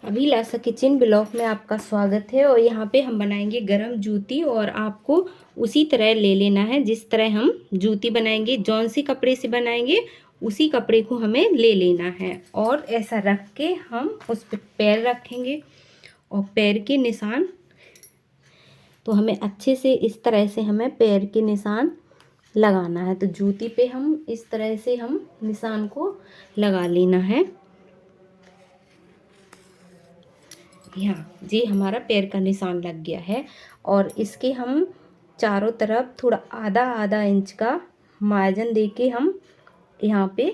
अभिलाषा kitchen blog में आपका स्वागत है। और यहाँ पे हम बनाएंगे गरम जूती, और आपको उसी तरह ले लेना है जिस तरह हम जूती बनाएंगे। जौन सी कपड़े से बनाएंगे उसी कपड़े को हमें ले लेना है, और ऐसा रख के हम उस पर पैर रखेंगे। और पैर के निशान तो हमें अच्छे से इस तरह से हमें पैर के निशान लगाना है। तो जूती पे हम इस तरह से हम निशान को लगा लेना है। यहाँ जी हमारा पैर का निशान लग गया है। और इसके हम चारों तरफ थोड़ा आधा आधा इंच का मार्जिन देके हम यहाँ पे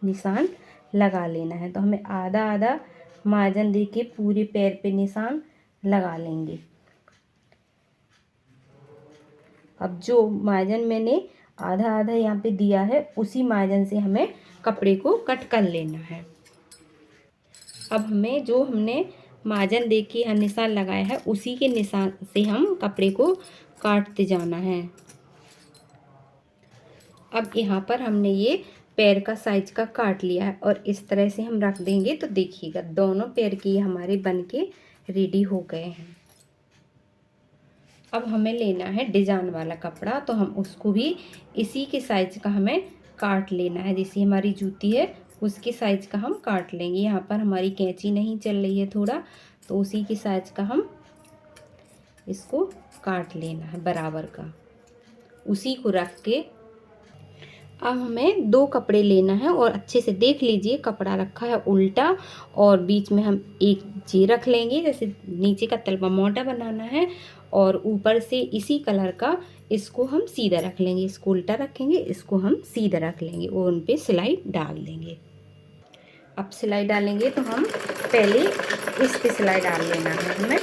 निशान लगा लेना है। तो हमें आधा आधा मार्जिन देके पूरे पैर पे निशान लगा लेंगे। अब जो मार्जिन मैंने आधा आधा यहाँ पे दिया है उसी मार्जिन से हमें कपड़े को कट कर लेना है। अब हमें जो हमने मार्जिन दे के यहाँ निशान लगाया है उसी के निशान से हम कपड़े को काटते जाना है। अब यहाँ पर हमने ये पैर का साइज का काट लिया है और इस तरह से हम रख देंगे। तो देखिएगा दोनों पैर के हमारे बन के रेडी हो गए हैं। अब हमें लेना है डिजाइन वाला कपड़ा, तो हम उसको भी इसी के साइज का हमें काट लेना है। जैसे हमारी जूती है उसके साइज का हम काट लेंगे। यहाँ पर हमारी कैंची नहीं चल रही है थोड़ा, तो उसी के साइज का हम इसको काट लेना है बराबर का। उसी को रख के अब हमें दो कपड़े लेना है, और अच्छे से देख लीजिए कपड़ा रखा है उल्टा, और बीच में हम एक जे रख लेंगे। जैसे नीचे का तलवा मोटा बनाना है और ऊपर से इसी कलर का इसको हम सीधा रख लेंगे। इसको उल्टा रखेंगे, इसको हम सीधा रख लेंगे और उन पे सिलाई डाल देंगे। अब सिलाई डालेंगे तो हम पहले इस पे सिलाई डाल लेना है हमें।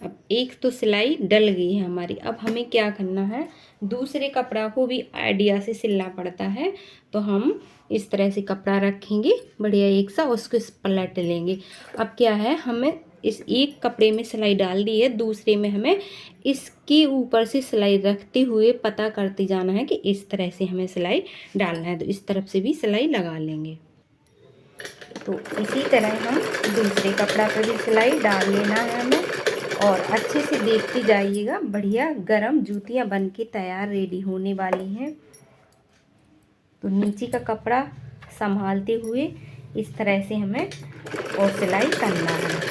अब एक तो सिलाई डल गई है हमारी। अब हमें क्या करना है, दूसरे कपड़ा को भी आइडिया से सिलना पड़ता है। तो हम इस तरह से कपड़ा रखेंगे बढ़िया एक सा, उसको पलट लेंगे। अब क्या है, हमें इस एक कपड़े में सिलाई डाल दी है, दूसरे में हमें इसके ऊपर से सिलाई रखते हुए पता करते जाना है कि इस तरह से हमें सिलाई डालना है। तो इस तरफ से भी सिलाई लगा लेंगे। तो इसी तरह हम दूसरे कपड़ा पर भी सिलाई डाल लेना है हमें। और अच्छे से देखते जाइएगा, बढ़िया गरम जूतियाँ बनके तैयार रेडी होने वाली हैं। तो नीचे का कपड़ा संभालते हुए इस तरह से हमें और सिलाई करना है।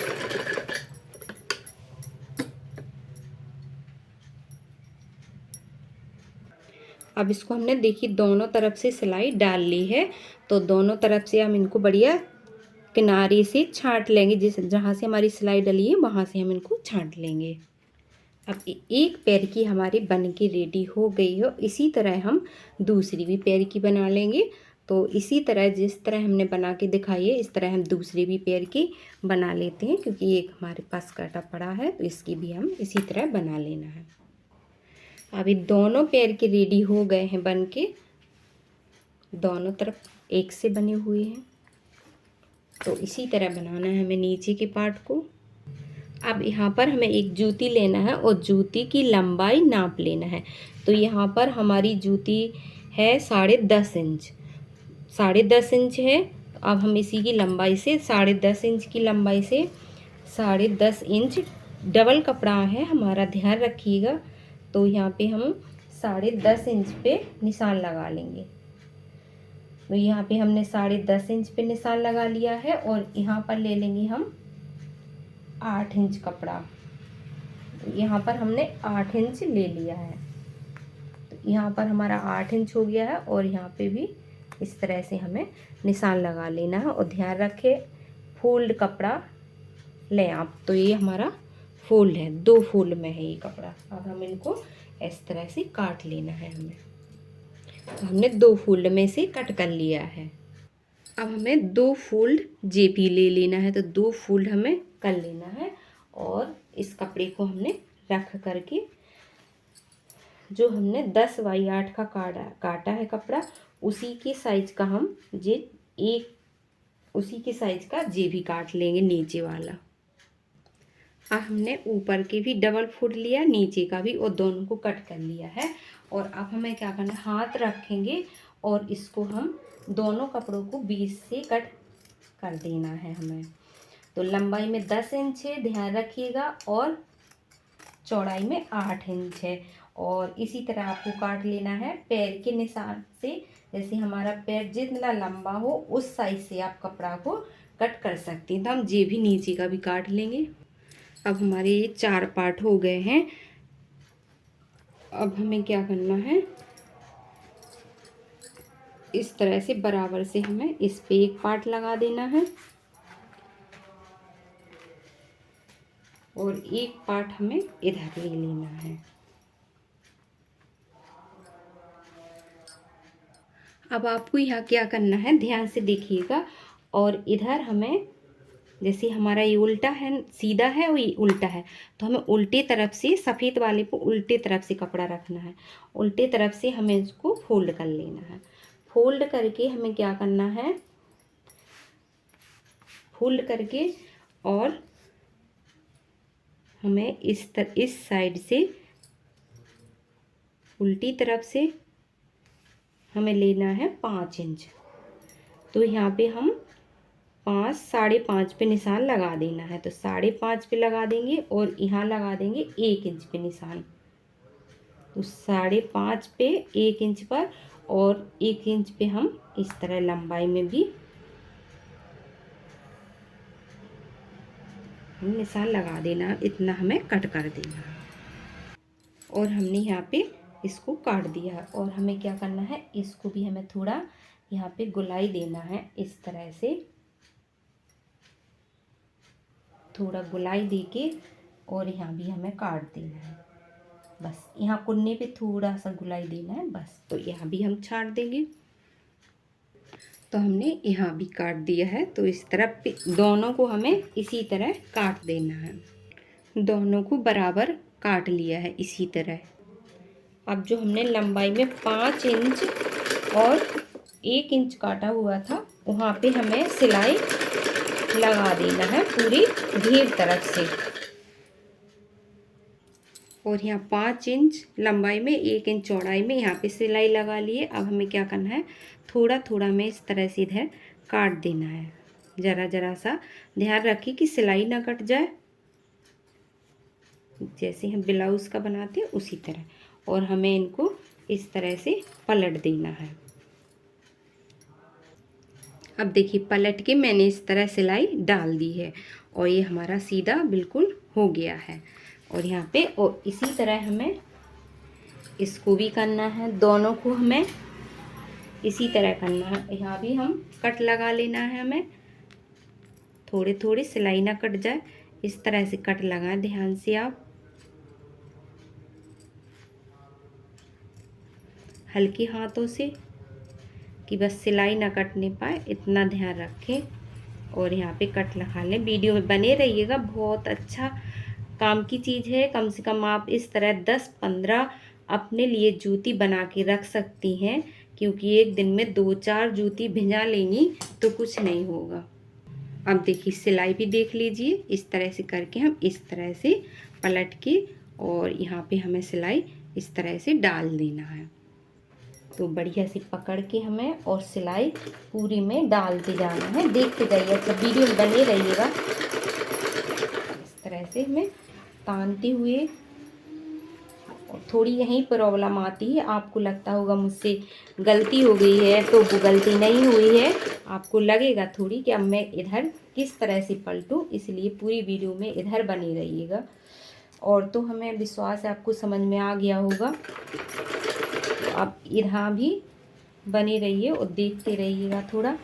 अब इसको हमने देखिए दोनों तरफ से सिलाई डाल ली है। तो दोनों तरफ से हम इनको बढ़िया किनारे से छांट लेंगे। जिस जहाँ से हमारी सिलाई डली है वहाँ से हम इनको छांट लेंगे। अब एक पैर की हमारी बन के रेडी हो गई है। इसी तरह हम दूसरी भी पैर की बना लेंगे। तो इसी तरह जिस तरह हमने बना के दिखाई है इस तरह हम दूसरे भी पैर की बना लेते हैं, क्योंकि एक हमारे पास कटा पड़ा है तो इसकी भी हम इसी तरह बना लेना है। अभी दोनों पैर के रेडी हो गए हैं बन के, दोनों तरफ एक से बने हुए हैं। तो इसी तरह बनाना है हमें नीचे के पार्ट को। अब यहाँ पर हमें एक जूती लेना है और जूती की लंबाई नाप लेना है। तो यहाँ पर हमारी जूती है 10.5 इंच, 10.5 इंच है। अब हम इसी की लंबाई से 10.5 इंच की लंबाई से 10.5 इंच डबल कपड़ा है हमारा, ध्यान रखिएगा। तो यहाँ पे हम 10.5 इंच पे निशान लगा लेंगे। तो यहाँ पे हमने 10.5 इंच पे निशान लगा लिया है, और यहाँ पर ले लेंगे हम 8 इंच कपड़ा। तो यहाँ पर हमने 8 इंच ले लिया है। तो यहाँ पर हमारा 8 इंच हो गया है, और यहाँ पे भी इस तरह से हमें निशान लगा लेना है। और ध्यान रखें फोल्ड कपड़ा लें आप। तो ये हमारा फोल्ड है, 2 फोल्ड में है ये कपड़ा। अब हम इनको इस तरह से काट लेना है हमें। तो हमने 2 फोल्ड में से कट कर लिया है। अब हमें 2 फोल्ड जेपी ले लेना है। तो 2 फोल्ड हमें कर लेना है, और इस कपड़े को हमने रख करके जो हमने 10x8 का काटा है कपड़ा, उसी के साइज का हम उसी के साइज का जे भी काट लेंगे नीचे वाला। अब हमने ऊपर के भी डबल फोल्ड लिया, नीचे का भी, और दोनों को कट कर लिया है। और अब हमें क्या करना है, हाथ रखेंगे और इसको हम दोनों कपड़ों को बीच से कट कर देना है हमें। तो लंबाई में 10 इंच है, ध्यान रखिएगा, और चौड़ाई में 8 इंच है। और इसी तरह आपको काट लेना है पैर के निशान से। जैसे हमारा पैर जितना लंबा हो उस साइज से आप कपड़ा को कट कर सकती हैं। तो हम ये भी नीचे का भी काट लेंगे। अब हमारे ये 4 पार्ट हो गए हैं। अब हमें क्या करना है, इस तरह से बराबर से हमें इस पे एक पार्ट लगा देना है और एक पार्ट हमें इधर ले लेना है। अब आपको यहाँ क्या करना है, ध्यान से देखिएगा। और इधर हमें, जैसे हमारा ये उल्टा है, सीधा है और ये उल्टा है, तो हमें उल्टी तरफ से, सफ़ेद वाले को उल्टी तरफ से कपड़ा रखना है। उल्टी तरफ से हमें इसको फोल्ड कर लेना है। फोल्ड करके हमें क्या करना है, फोल्ड करके और हमें इस साइड से उल्टी तरफ से हमें लेना है 5 इंच। तो यहाँ पे हम 5, 5.5 पे निशान लगा देना है। तो 5.5 पे लगा देंगे और यहाँ लगा देंगे 1 इंच पे निशान। तो 5.5 पे 1 इंच पर, और 1 इंच पे हम इस तरह लंबाई में भी निशान लगा देना। इतना हमें कट कर देना है। और हमने यहाँ पे इसको काट दिया है। और हमें क्या करना है, इसको भी हमें थोड़ा यहाँ पे गुलाई देना है। इस तरह से थोड़ा गुलाई देके और यहाँ भी हमें काट देना है। बस यहाँ कुन्ने पे थोड़ा सा गुलाई देना है बस। तो यहाँ भी हम छाट देंगे। तो हमने यहाँ भी काट दिया है। तो इस तरह दोनों को हमें इसी तरह काट देना है। दोनों को बराबर काट लिया है इसी तरह। अब जो हमने लंबाई में 5 इंच और 1 इंच काटा हुआ था, वहाँ पे हमें सिलाई लगा देना है पूरी घेर तरफ से। और यहाँ 5 इंच लंबाई में 1 इंच चौड़ाई में यहाँ पे सिलाई लगा लिए। अब हमें क्या करना है, थोड़ा थोड़ा में इस तरह से इधर काट देना है। ज़रा ज़रा सा ध्यान रखिए कि सिलाई ना कट जाए, जैसे हम ब्लाउज़ का बनाते हैं उसी तरह। और हमें इनको इस तरह से पलट देना है। अब देखिए पलट के मैंने इस तरह सिलाई डाल दी है और ये हमारा सीधा बिल्कुल हो गया है। और यहाँ पे और इसी तरह हमें इसको भी करना है। दोनों को हमें इसी तरह करना है। यहाँ भी हम कट लगा लेना है हमें। थोड़े थोड़े सिलाई ना कट जाए, इस तरह से कट लगाएं ध्यान से आप। हल्के हाथों से, कि बस सिलाई ना कटने पाए, इतना ध्यान रखें। और यहाँ पे कट लगा लें। वीडियो में बने रहिएगा, बहुत अच्छा काम की चीज़ है। कम से कम आप इस तरह 10-15 अपने लिए जूती बना के रख सकती हैं, क्योंकि एक दिन में 2-4 जूती भिजा लेंगी तो कुछ नहीं होगा। अब देखिए सिलाई भी देख लीजिए। इस तरह से करके हम इस तरह से पलट के और यहाँ पे हमें सिलाई इस तरह से डाल देना है। तो बढ़िया से पकड़ के हमें और सिलाई पूरी में डालते जाना है। देखते जाइए, अच्छा वीडियो में बने रहिएगा। इस तरह से हमें तानते हुए, और थोड़ी यहीं प्रॉब्लम आती है, आपको लगता होगा मुझसे गलती हो गई है, तो वो गलती नहीं हुई है। आपको लगेगा थोड़ी कि अब मैं इधर किस तरह से पलटूँ, इसलिए पूरी वीडियो में इधर बने रहिएगा। और तो हमें विश्वास है आपको समझ में आ गया होगा। तो आप यहाँ भी बने रहिए और देखते रहिएगा। थोड़ा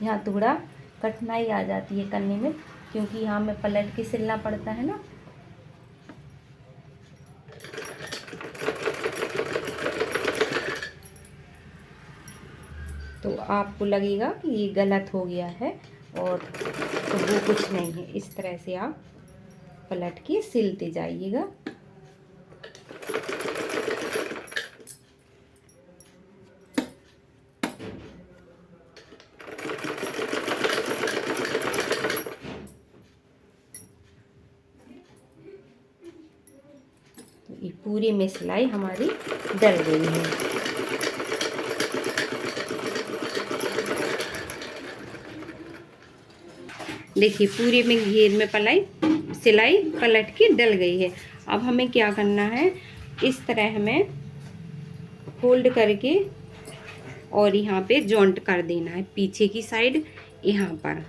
यहाँ थोड़ा कठिनाई आ जाती है करने में, क्योंकि यहाँ में पलट के सिलना पड़ता है ना। तो आपको लगेगा कि ये गलत हो गया है, और तो वो कुछ नहीं है। इस तरह से आप पलट के सिलते जाइएगा। ये पूरी में सिलाई हमारी डल गई है। देखिए पूरे में घेर में सिलाई पलट के डल गई है। अब हमें क्या करना है, इस तरह हमें फोल्ड करके और यहाँ पे जॉइंट कर देना है पीछे की साइड यहाँ पर।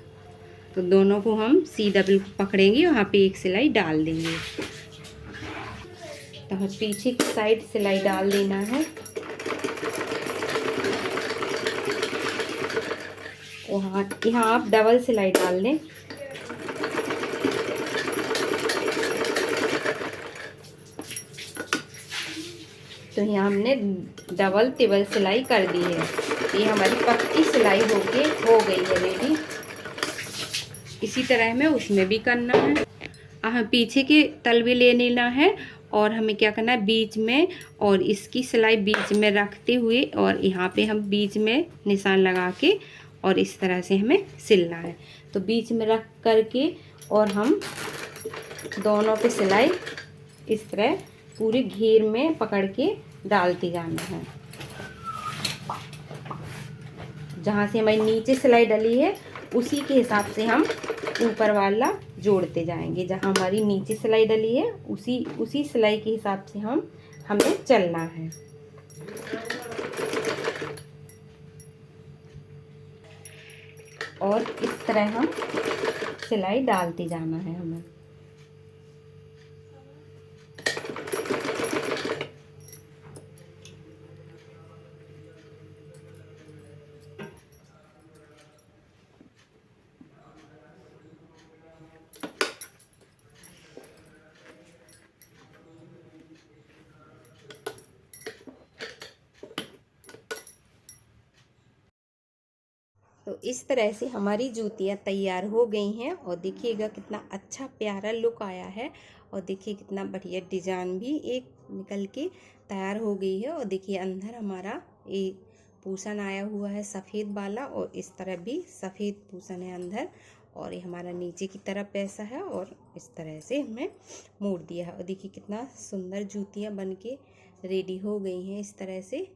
तो दोनों को हम सीधा बिल्कुल पकड़ेंगे, वहाँ पे एक सिलाई डाल देंगे। तो हमें पीछे की साइड सिलाई डाल देना है वहाँ, यहाँ आप डबल सिलाई डाल दें। तो यहाँ हमने डबल टिबल सिलाई कर दी है। ये हमारी पक्की सिलाई हो गई है रेडी। इसी तरह हमें उसमें भी करना है। हमें पीछे के तलवे ले लेना है और हमें क्या करना है, बीच में और इसकी सिलाई बीच में रखते हुए और यहाँ पे हम बीच में निशान लगा के और इस तरह से हमें सिलना है। तो बीच में रख करके और हम दोनों पे सिलाई इस तरह पूरे घेर में पकड़ के डालते जाना है। जहाँ से हमारी नीचे सिलाई डली है उसी के हिसाब से हम ऊपर वाला जोड़ते जाएंगे। जहाँ हमारी नीचे सिलाई डली है उसी सिलाई के हिसाब से हमें चलना है। और इस तरह हम सिलाई डालते जाना है हमें। तो इस तरह से हमारी जूतियाँ तैयार हो गई हैं और देखिएगा कितना अच्छा प्यारा लुक आया है। और देखिए कितना बढ़िया डिजाइन भी एक निकल के तैयार हो गई है। और देखिए अंदर हमारा एक पूसन आया हुआ है सफ़ेद वाला, और इस तरह भी सफ़ेद पूसन है अंदर। और ये हमारा नीचे की तरफ ऐसा है और इस तरह से हमने मोड़ दिया है। और देखिए कितना सुंदर जूतियाँ बन के रेडी हो गई हैं इस तरह से।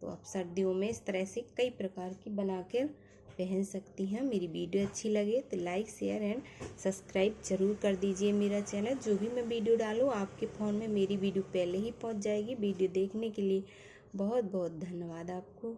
तो आप सर्दियों में इस तरह से कई प्रकार की बनाकर पहन सकती हैं। मेरी वीडियो अच्छी लगे तो लाइक शेयर एंड सब्सक्राइब जरूर कर दीजिए मेरा चैनल। जो भी मैं वीडियो डालूँ आपके फ़ोन में मेरी वीडियो पहले ही पहुंच जाएगी। वीडियो देखने के लिए बहुत बहुत धन्यवाद आपको।